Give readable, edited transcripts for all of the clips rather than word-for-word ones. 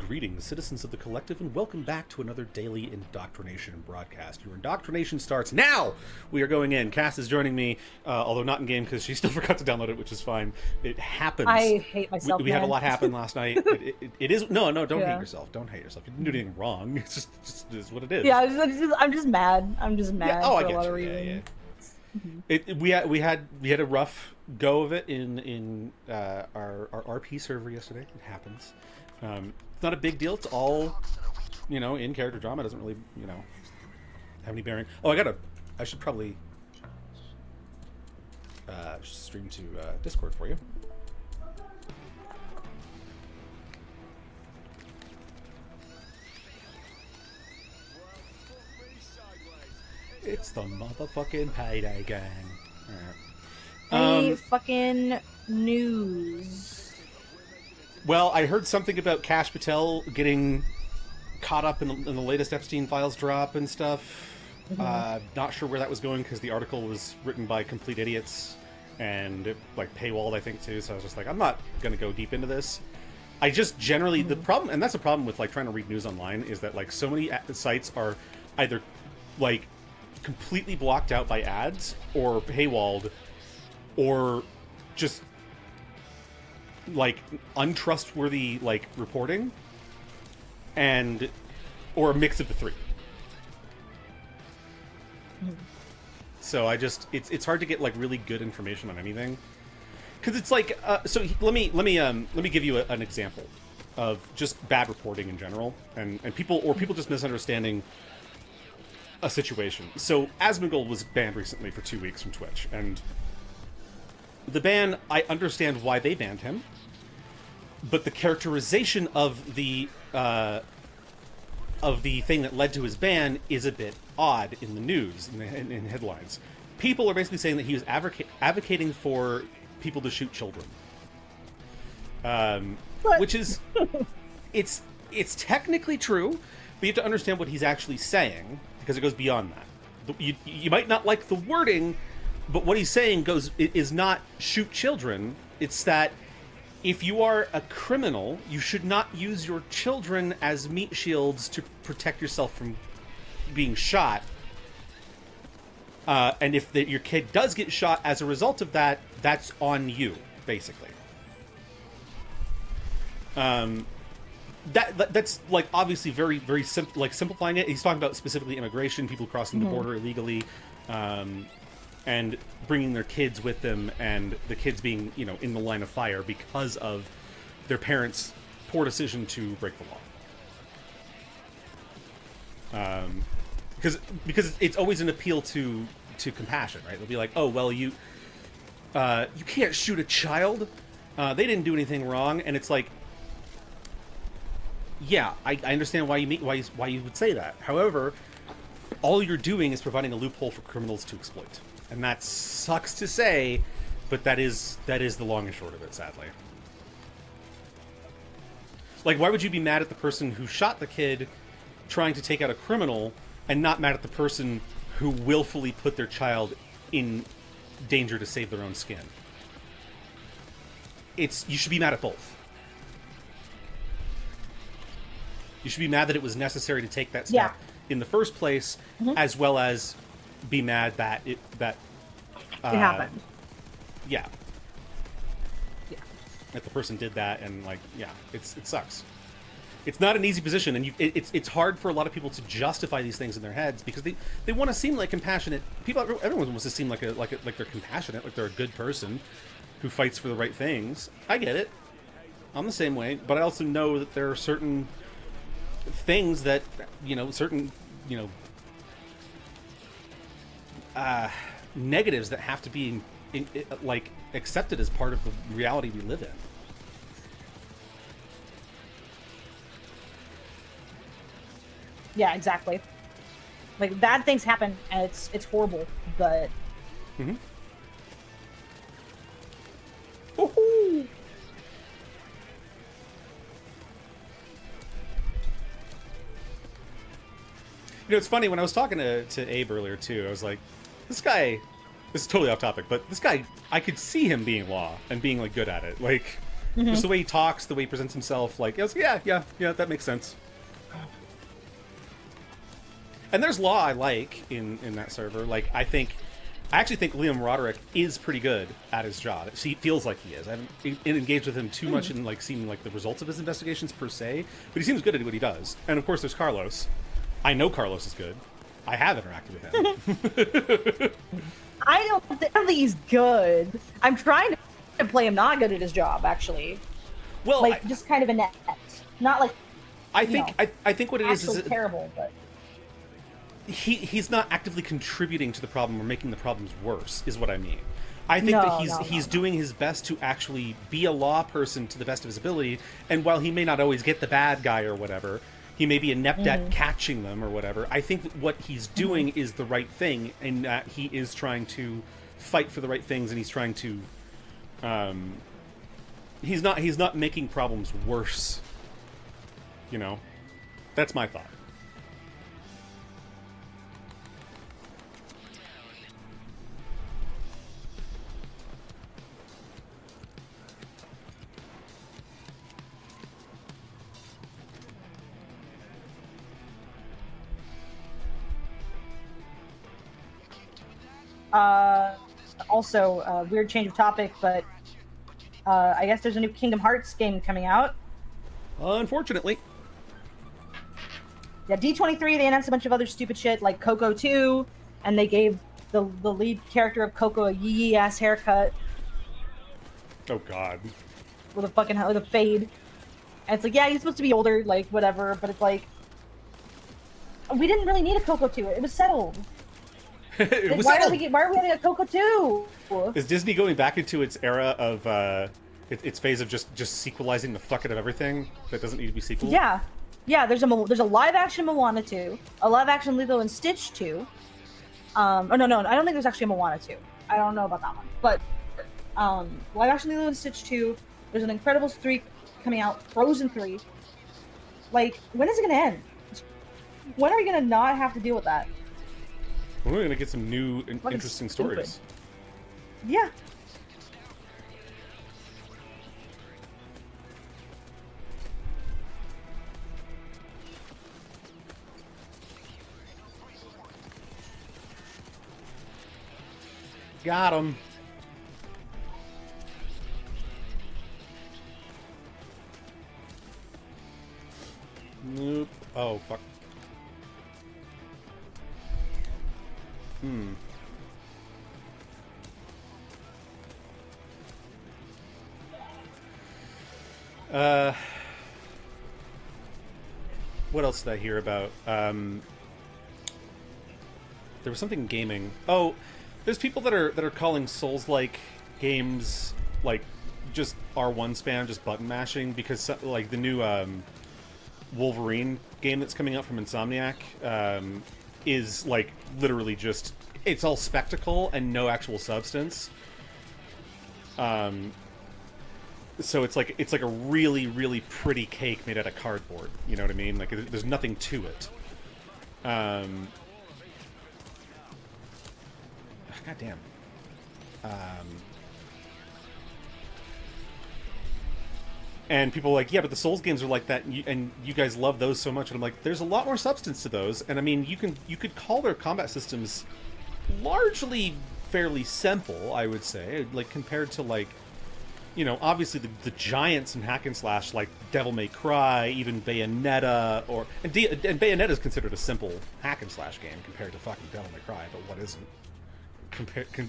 Greetings, citizens of the collective, and welcome back to another daily indoctrination broadcast. Your indoctrination starts now! We are going in. Cass is joining me, although not in game because she still forgot to download it, which is fine. It happens. I hate myself. We had a lot happen last night. It is no, don't Yeah. hate yourself. Don't hate yourself. You didn't do anything wrong. It's just is what it is. Yeah, I'm just mad. I'm just mad. Yeah, for I a get lot you. of Yeah. reasons. We had a rough go of it in our RP server yesterday. It happens. It's not a big deal. It's all, in character drama. It doesn't really, have any bearing. Oh, I should probably stream to Discord for you. It's the motherfucking Payday Gang. All right. Any fucking news? Well, I heard something about Kash Patel getting caught up in the latest Epstein files drop and stuff. Not sure where that was going because the article was written by complete idiots and paywalled, I think, too. So I was just like, I'm not going to go deep into this. I just generally the problem, and that's the problem with trying to read news online, is that so many sites are either completely blocked out by ads or paywalled or just untrustworthy reporting or a mix of the three. So it's hard to get really good information on anything because it's so let me give you an example of just bad reporting in general and people just misunderstanding a situation. So Asmongold was banned recently for 2 weeks from Twitch, and the ban, I understand why they banned him, but the characterization of the thing that led to his ban is a bit odd in the news, in headlines. People are basically saying that he was advocating for people to shoot children, which is it's technically true, but you have to understand what he's actually saying because it goes beyond that. You might not like the wording, but what he's saying is not shoot children. It's that if you are a criminal, you should not use your children as meat shields to protect yourself from being shot. And if your kid does get shot as a result of that, that's on you, basically. That's obviously very, very simplifying it. He's talking about specifically immigration, people crossing the border illegally, and bringing their kids with them, and the kids being, in the line of fire because of their parents' poor decision to break the law. Because it's always an appeal to compassion, right? They'll be like, oh, well, you can't shoot a child. They didn't do anything wrong, and it's like, yeah, I understand why you would say that. However, all you're doing is providing a loophole for criminals to exploit. And that sucks to say, but that is the long and short of it, sadly. Why would you be mad at the person who shot the kid trying to take out a criminal and not mad at the person who willfully put their child in danger to save their own skin? You should be mad at both. You should be mad that it was necessary to take that step in the first place, as well as be mad that it happened. Yeah. That the person did that, and it sucks. It's not an easy position, and it's hard for a lot of people to justify these things in their heads because they want to seem like compassionate people. Everyone wants to seem like they're compassionate, like they're a good person who fights for the right things. I get it. I'm the same way, but I also know that there are certain things that negatives that have to be accepted as part of the reality we live in. Yeah, exactly. Bad things happen, and it's horrible, but. Woohoo! It's funny, when I was talking to Abe earlier, too, I was like, this guy, this is totally off topic, but this guy, I could see him being law and being, good at it. Just the way he talks, the way he presents himself, like, yeah, that makes sense. And there's law I like in that server. Like, I actually think Liam Roderick is pretty good at his job. He feels like he is. I haven't engaged with him too much in like seeing like the results of his investigations per se, but he seems good at what he does. And of course, there's Carlos. I know Carlos is good. I have interacted with him. I don't think he's good. I'm trying to play him not good at his job, actually. Well, like just kind of inept, not like. I think what it is terrible, but. He's not actively contributing to the problem or making the problems worse, is what I mean. I think that he's doing his best to actually be a law person to the best of his ability, and while he may not always get the bad guy or whatever, he may be inept at catching them or whatever, I think that what he's doing is the right thing, and that he is trying to fight for the right things, and he's trying to... he's not making problems worse. You know? That's my thought. Also, weird change of topic, but I guess there's a new Kingdom Hearts game coming out. Unfortunately. Yeah, D23, they announced a bunch of other stupid shit, like Coco 2, and they gave the lead character of Coco a yee-ass haircut. Oh, God. With a fade. And it's like, yeah, he's supposed to be older, like, whatever, but it's like... We didn't really need a Coco 2. It was settled. Why are we getting a Coco 2? Is Disney going back into its era of its phase of just sequelizing the fuck out of everything that doesn't need to be sequeled? Yeah. There's a live action Moana 2, a live action Lilo and Stitch 2. No, I don't think there's actually a Moana 2. I don't know about that one, but live action Lilo and Stitch 2. There's an Incredibles 3 coming out, Frozen 3. Like, when is it gonna end? When are we gonna not have to deal with that? We're gonna get some new, interesting stories. Yeah. Got him. Nope. Oh, fuck. What else did I hear about? There was something in gaming. Oh, there's people that are calling Souls-like games like just R1 spam, just button mashing, because like the new Wolverine game that's coming out from Insomniac is like literally just, it's all spectacle and no actual substance. So it's like a really, really pretty cake made out of cardboard. You know what I mean? Like there's nothing to it. God damn. And people are like, yeah, but the Souls games are like that, and you guys love those so much. And I'm like, there's a lot more substance to those. And I mean, you could call their combat systems largely fairly simple, I would say, like compared to like, you know, obviously the giants in hack and slash like Devil May Cry, even Bayonetta, and Bayonetta is considered a simple hack and slash game compared to fucking Devil May Cry, but what isn't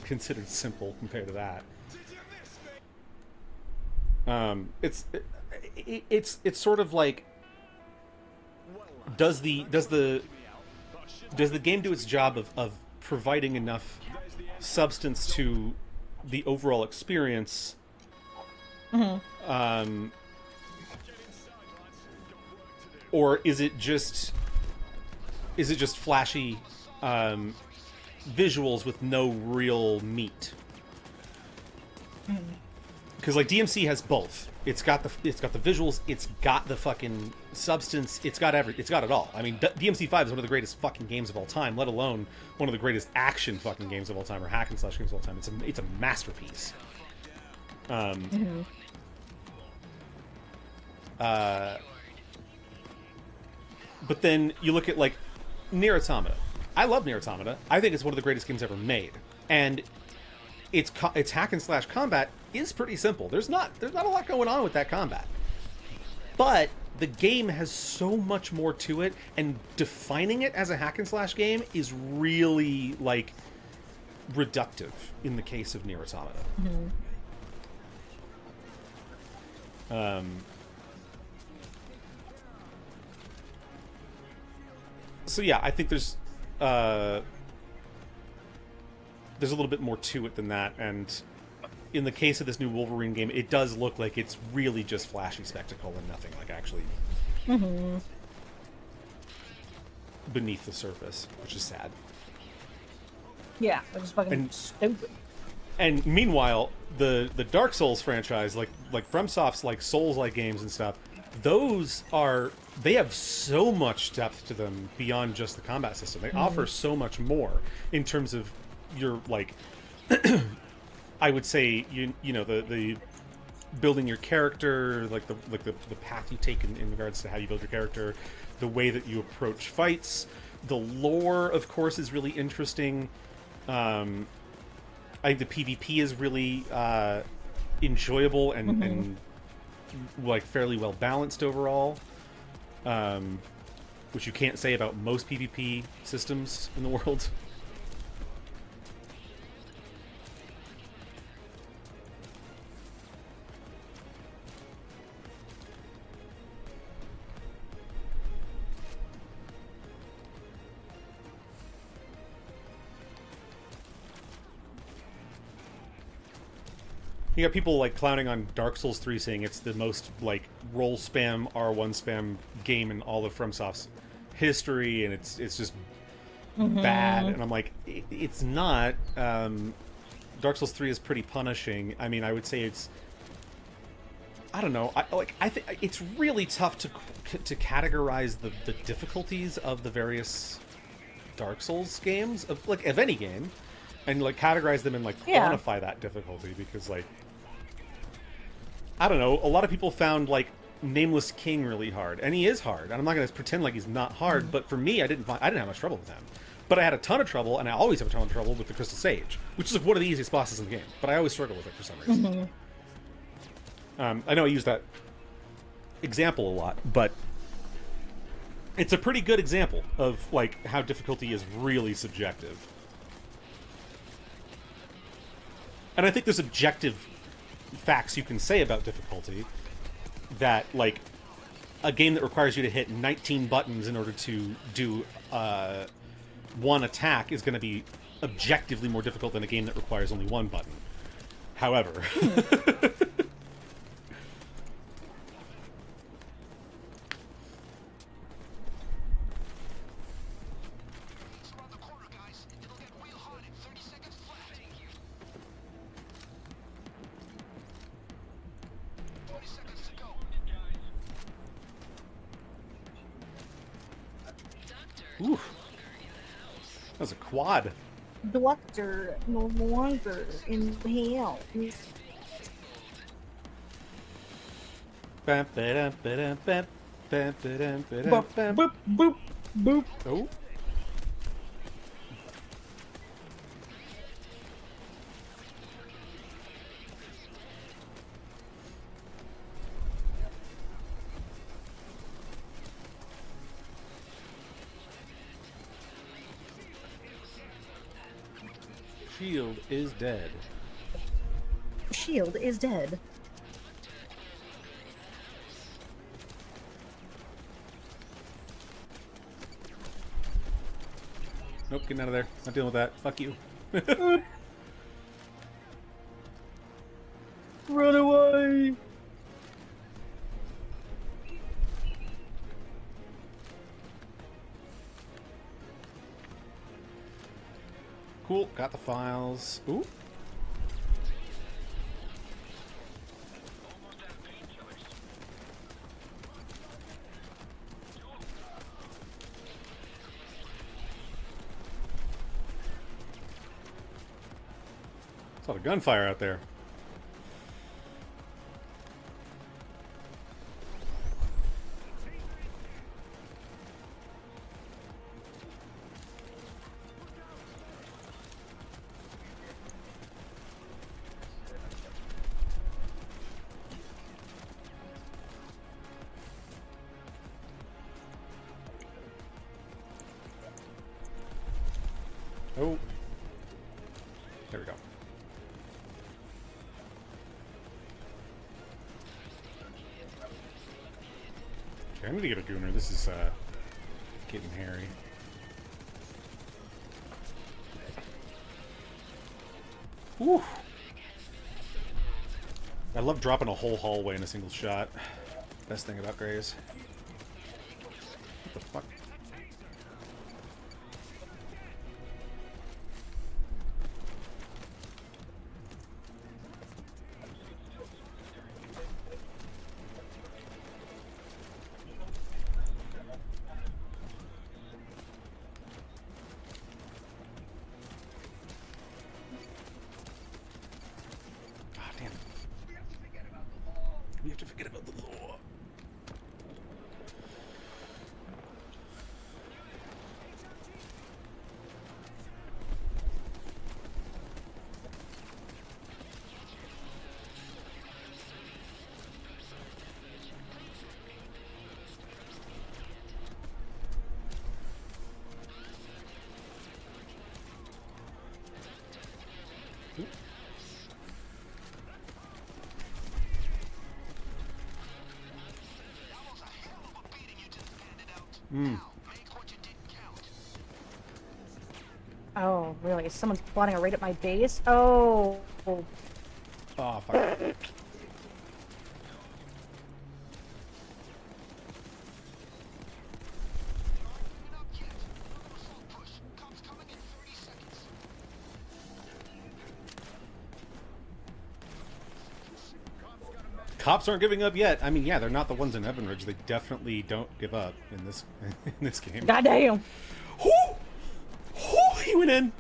considered simple compared to that? It's sort of like, does the game do its job of providing enough substance to the overall experience? Or is it just flashy visuals with no real meat? Because like DMC has both. It's got the visuals. It's got the fucking substance. It's got it all. I mean, DMC 5 is one of the greatest fucking games of all time. Let alone one of the greatest action fucking games of all time, or hack and slash games of all time. It's a masterpiece. But then you look at, like, Nier Automata. I love Nier Automata. I think it's one of the greatest games ever made. And its hack and slash combat is pretty simple. There's not a lot going on with that combat. But the game has so much more to it, and defining it as a hack and slash game is really, like, reductive in the case of Nier Automata. So yeah, I think there's a little bit more to it than that, and in the case of this new Wolverine game, it does look like it's really just flashy spectacle and nothing like actually beneath the surface, which is sad. Yeah, which is fucking stupid. And meanwhile, the Dark Souls franchise, like FromSoft's like Souls-like games and stuff, they have so much depth to them beyond just the combat system. They offer so much more in terms of your, like, I would say you know the building your character, like the path you take in regards to how you build your character, the way that you approach fights, the lore, of course, is really interesting. I think the PvP is really enjoyable and like fairly well balanced overall, which you can't say about most PvP systems in the world. You got people like clowning on Dark Souls 3, saying it's the most like roll spam R1 spam game in all of FromSoft's history, and it's just bad. And I'm like, it's not. Dark Souls 3 is pretty punishing. I mean, I would say it's. I don't know. I think it's really tough to categorize the difficulties of the various Dark Souls games of any game, and like categorize them and like quantify that difficulty, because like. I don't know. A lot of people found like Nameless King really hard, and he is hard. And I'm not going to pretend like he's not hard, but for me, I didn't have much trouble with him. But I had a ton of trouble, and I always have a ton of trouble with the Crystal Sage, which is like one of the easiest bosses in the game. But I always struggle with it for some reason. I know I use that example a lot, but it's a pretty good example of like how difficulty is really subjective. And I think there's objective facts you can say about difficulty, that like a game that requires you to hit 19 buttons in order to do one attack is going to be objectively more difficult than a game that requires only one button. However, ooh, that was a quad. Doctor no longer in hell. Boop, boop, boop. Oh. Shield is dead. Shield is dead. Nope, getting out of there. Not dealing with that. Fuck you. Run away! Cool, got the files. Ooh. There's a lot of gunfire out there. Okay, I need to get a gooner. This is getting hairy. Whew. I love dropping a whole hallway in a single shot. Best thing about Grays. What the fuck? We have to forget about the law. Oh, really? Someone's plotting a raid at my base? Oh. Oh, fuck. Cops aren't giving up yet. I mean, yeah, they're not the ones in Evanridge. They definitely don't give up in this in this game. Goddamn. He went in.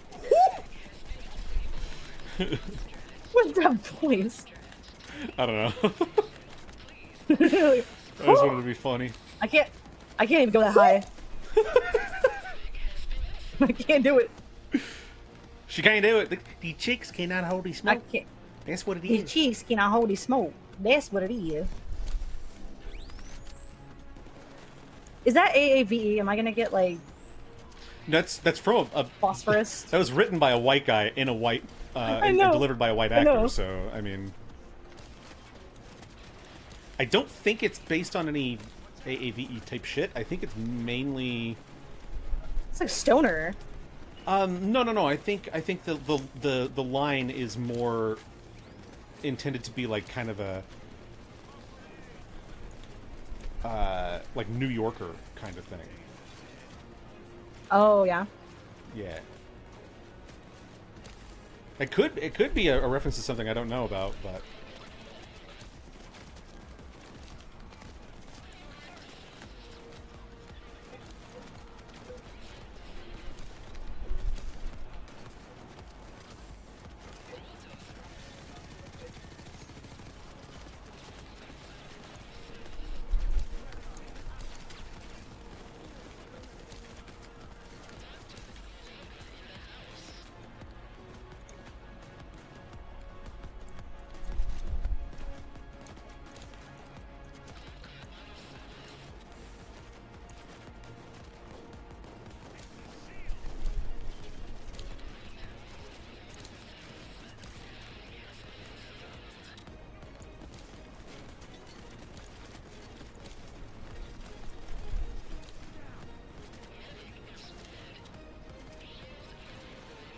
What's that voice? I don't know. I just wanted to be funny. I can't even go that high. I can't do it. She can't do it. The chicks cannot hold the I smoke. can't. That's what it These is. cheeks cannot hold the smoke. That's what it is. Is that AAVE? Am I gonna get like That's from a phosphorus? that was written by a white guy in a white and delivered by a white actor. So I mean, I don't think it's based on any AAVE type shit. I think it's mainly. It's like stoner. No. I think the line is more intended to be like kind of a like New Yorker kind of thing. Oh yeah. Yeah. It could be a reference to something I don't know about, but.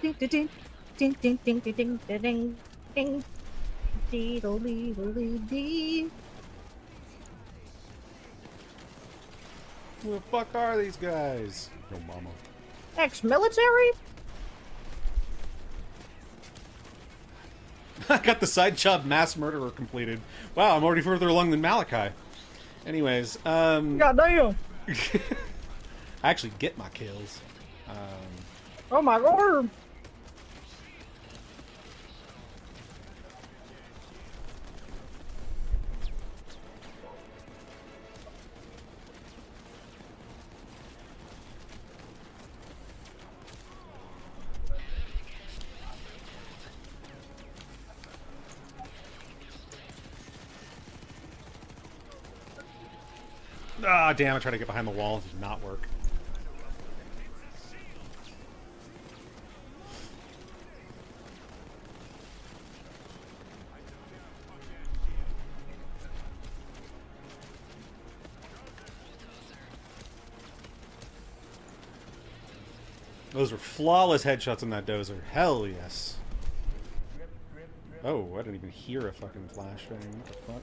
Ding ding ding ding ding ding ding ding ding ding. Dee-do-lee-do-lee-dee. Who the fuck are these guys? Yo, mama. Ex-military? I got the side job mass murderer completed. Wow, I'm already further along than Malachi. Anyways, Goddamn. I actually get my kills. Oh my lord. Ah, damn, I tried to get behind the wall. It did not work. Those were flawless headshots on that dozer. Hell yes. Oh, I didn't even hear a fucking flashbang. What the fuck?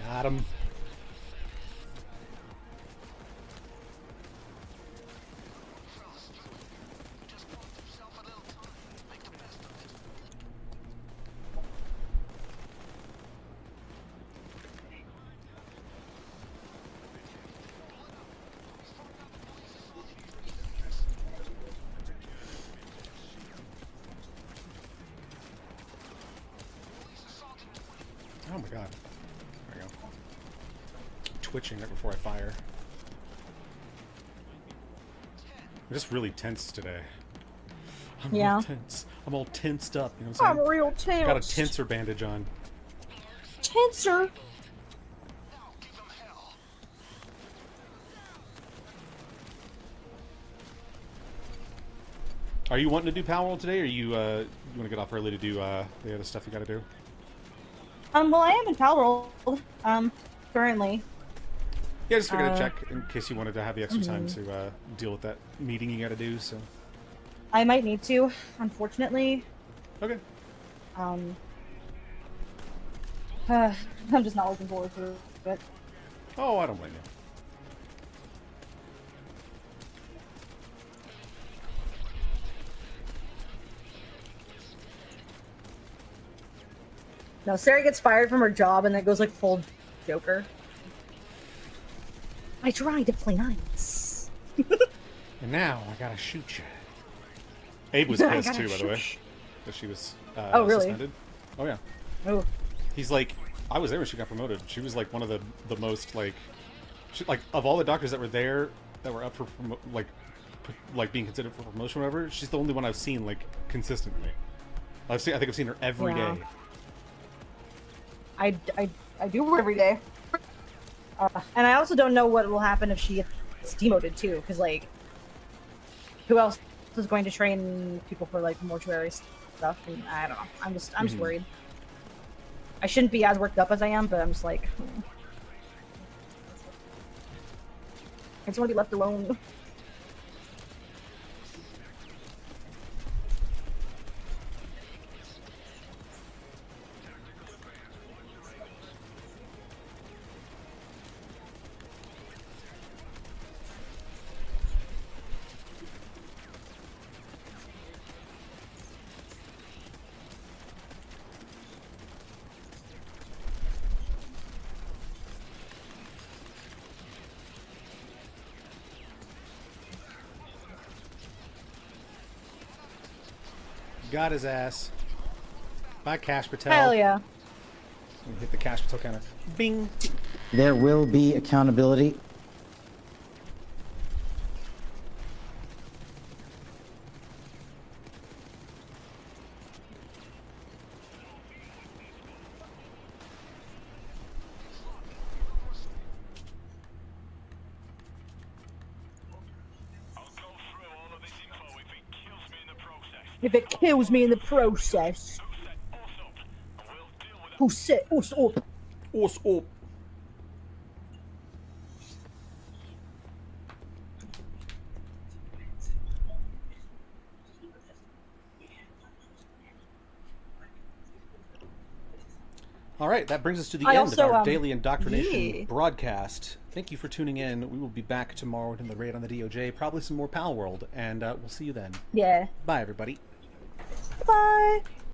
Got him. Oh my god. There we go. Twitching right before I fire. I'm just really tense today. I'm real tense. I'm all tensed up, you know what I'm saying? I'm real tense. Got a tensor bandage on. Tensor? Are you wanting to do Power World today, or you want to get off early to do the other stuff you gotta do? Well, I am in Power World, currently. Yeah, just figured I'd check in case you wanted to have the extra time to deal with that meeting you gotta do, so. I might need to, unfortunately. Okay. I'm just not looking forward to it. Oh, I don't blame you. No, Sarah gets fired from her job and then goes like full Joker. I tried to play nice. And now I gotta shoot you. Abe was pissed too, by the way, that she was oh, really? suspended. Oh yeah. Oh. He's like, I was there when she got promoted. She was like one of the most like, like of all the doctors that were there that were up for like being considered for promotion or whatever. She's the only one I've seen like consistently. I think I've seen her every day. I do every day. And I also don't know what will happen if she gets demoted too, because like, who else is going to train people for like mortuary stuff? And I don't know. I'm just worried. I shouldn't be as worked up as I am, but I'm just like, I just want to be left alone. Got his ass. Bye, Cash Patel. Hell yeah. Hit the Cash Patel counter. Bing. There will be accountability. If it kills me in the process. Who said us up? Us up. All right, that brings us to the end of our daily indoctrination broadcast. Thank you for tuning in. We will be back tomorrow in the raid on the DOJ, probably some more Pal World, and we'll see you then. Yeah. Bye, everybody. Bye.